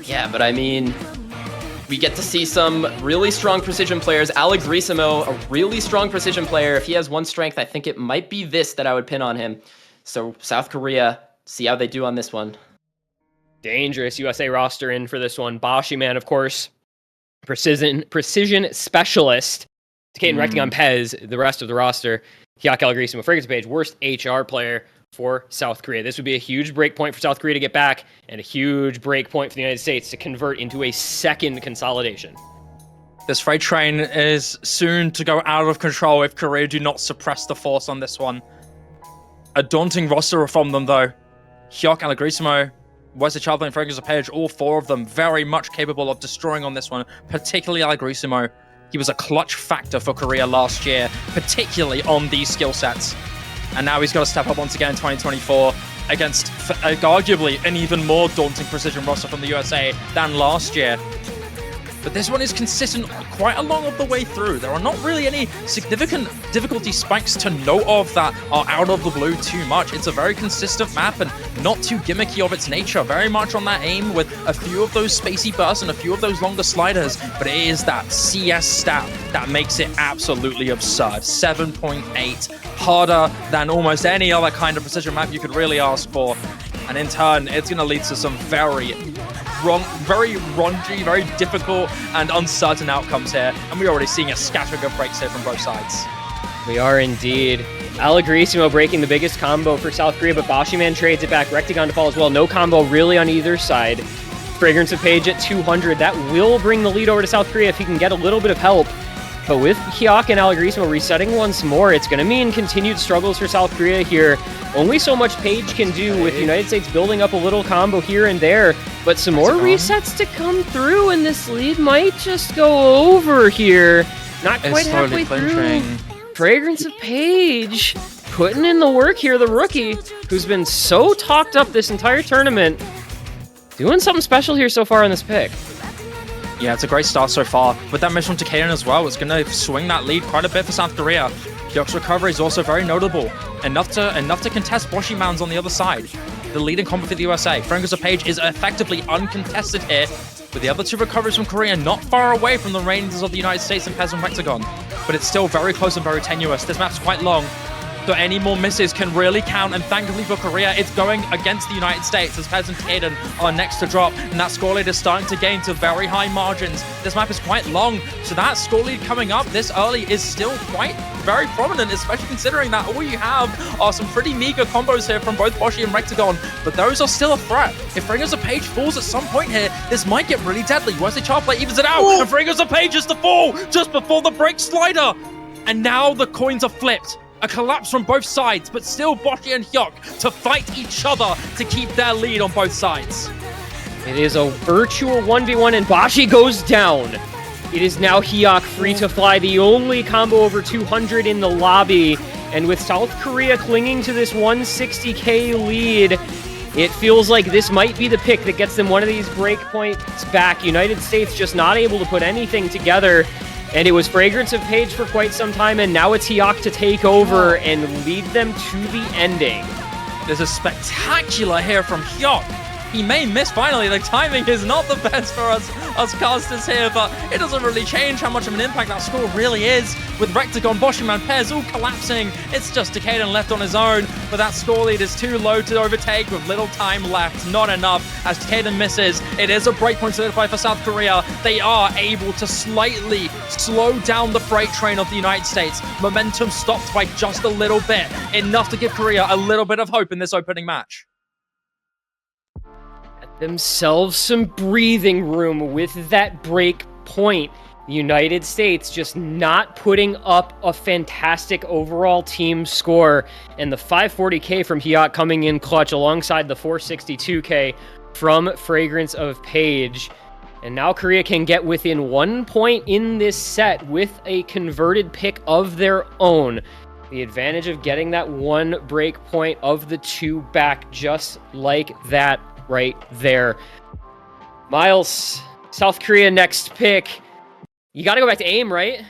Yeah, but I mean, we get to see some really strong precision players. Allegrisimo, a really strong precision player. If he has one strength, I think it might be this that I would pin on him. So South Korea, see how they do on this one. Dangerous USA roster in for this one. Bashiman, of course, precision specialist. Caden Rectagon Pez, the rest of the roster. Hyuk Allegrisimo, Fragrance Page, worst HR player for South Korea. This would be a huge break point for South Korea to get back, and a huge break point for the United States to convert into a second consolidation. This freight train is soon to go out of control if Korea do not suppress the force on this one. A daunting roster from them, though. Hyuk Allegrisimo, Wesley Childley, and Fragrance Page, all four of them very much capable of destroying on this one, particularly Allegrisimo. He was a clutch factor for Korea last year, particularly on these skill sets. And now he's got to step up once again in 2024 against arguably an even more daunting precision roster from the USA than last year. But this one is consistent quite a long of the way through. There are not really any significant difficulty spikes to note of that are out of the blue too much. It's a very consistent map and not too gimmicky of its nature. Very much on that aim with a few of those spacey bursts and a few of those longer sliders. But it is that CS stat that makes it absolutely absurd. 7.8, harder than almost any other kind of precision map you could really ask for. And in turn, it's going to lead to some very raunchy, very difficult and uncertain outcomes here. And we're already seeing a scattering of breaks here from both sides. We are indeed. Allegrisimo breaking the biggest combo for South Korea, but Bashiman trades it back. Rectagon to fall as well. No combo really on either side. Fragrance of Page at 200. That will bring the lead over to South Korea if he can get a little bit of help. But with Hyuk and Allegrisimo resetting once more, it's going to mean continued struggles for South Korea here. Only so much Page can do with the United States building up a little combo here and there. But some more resets to come through, and this lead might just go over here. Not quite halfway through. Fragrance of Page putting in the work here, the rookie, who's been so talked up this entire tournament. Doing something special here so far on this pick. Yeah, it's a great start so far. With that miss from Kaden as well, it's going to swing that lead quite a bit for South Korea. Hyuk's recovery is also very notable. Enough to contest Bashiman's on the other side. The leading combo for the USA. Fragrance of Page is effectively uncontested here, with the other two recoveries from Korea not far away from the ranges of the United States and Pez and Rectagon. But it's still very close and very tenuous. This map's quite long, so any more misses can really count, and thankfully for Korea, it's going against the United States as Pez and Kaden are next to drop, and that score lead is starting to gain to very high margins. This map is quite long, so that score lead coming up this early is still very prominent, especially considering that all you have are some pretty meager combos here from both Boshi and Rectagon, but those are still a threat. If Fragrance of Page falls at some point here, this might get really deadly. Wesley Childplay evens it out, and Fragrance of Page is to fall just before the break slider, and now the coins are flipped. A collapse from both sides, but still Boshi and Hyuk to fight each other to keep their lead on both sides. It is a virtual 1v1 and Boshi goes down. It is now Hyuk free to fly, the only combo over 200 in the lobby. And with South Korea clinging to this 160k lead, it feels like this might be the pick that gets them one of these breakpoints back. United States just not able to put anything together. And it was Fragrance of Page for quite some time, and now it's Hyuk to take over and lead them to the ending. There's a spectacular here from Hyuk. He may miss finally. The timing is not the best for us casters here, but it doesn't really change how much of an impact that score really is. With Rectagon, Bashiman, Pez all collapsing, it's just Kaden left on his own, but that score lead is too low to overtake with little time left. Not enough as Kaden misses. It is a breakpoint solidified for South Korea. They are able to slightly slow down the freight train of the United States. Momentum stopped by just a little bit, enough to give Korea a little bit of hope in this opening match. Themselves some breathing room with that break point. The United States just not putting up a fantastic overall team score, and the 540k from Hyuk coming in clutch alongside the 462k from Fragrance of Page. And now Korea can get within 1 point in this set with a converted pick of their own. The advantage of getting that one break point of the two back just like that right there. Miles, South Korea next pick. You gotta go back to aim, right?